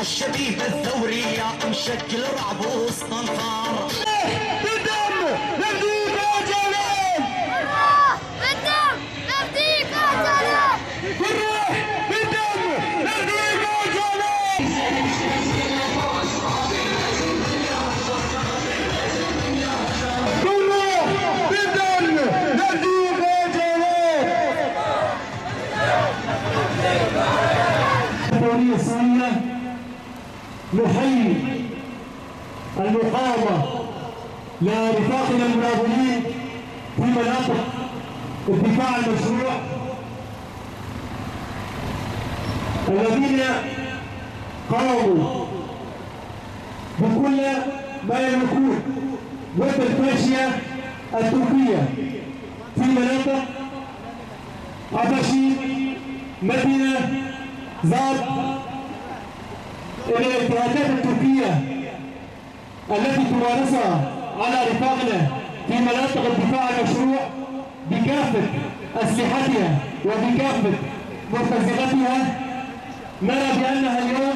الشبيبة الثورية مشكل رعب وسط انفار بالدم نفديك يا جلال بالدم نفديك يا جلال بالروح بالدم نفديك يا جلال بالروح بالدم نفديك يا جلال. الثورية السورية نحيي المقاومة لرفاقنا المناضلين في مناطق الدفاع المشروع الذين قاموا بكل ما يملكون ضد الفاشية التركية في مناطق عباشين، مدينة، زاد، الانتهاكات التركية التي تمارسها على رفاقنا في مناطق الدفاع المشروع بكافة أسلحتها وبكافة مرتزقتها، نرى بأنها اليوم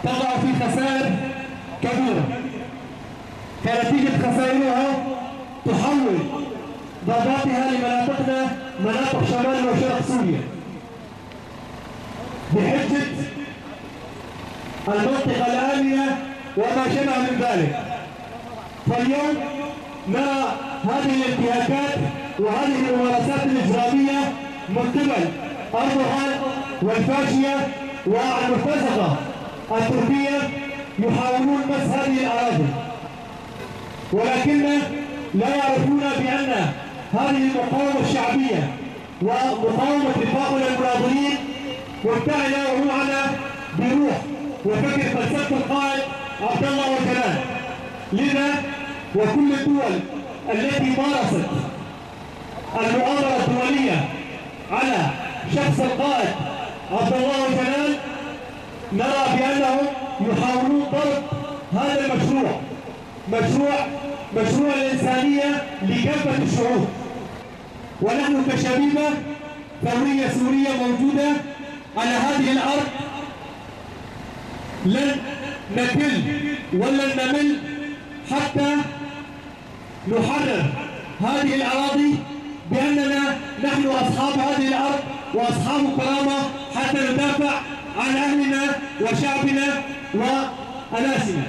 تقع في خسائر كبيرة، كنتيجة خسائرها تحول ضرباتها لمناطقنا مناطق شمال وشرق سوريا بحجة المنطقة الآمنة وما شبه من ذلك. فاليوم نرى هذه الانتهاكات وهذه الممارسات الإجرامية من قبل أردوغان والفاشية والمرتزقة التركية يحاولون مس هذه الأراضي، ولكن لا يعرفون بأن هذه المقاومة الشعبية ومقاومة رفاقنا المناضلين مبتعدة ومعنى بروح وفكر فلسفة القائد عبد الله وجلال. لذا وكل الدول التي مارست المؤامرة الدولية على شخص القائد عبد الله وجلال نرى بأنهم يحاولون ضرب هذا المشروع، مشروع الإنسانية لكافة الشعوب. ونحن كشبيبة ثورية سورية موجودة على هذه الأرض لن نكل ولن نمل حتى نحرر هذه الأراضي، بأننا نحن أصحاب هذه الأرض وأصحاب كرامة حتى ندافع عن أهلنا وشعبنا وأناسنا.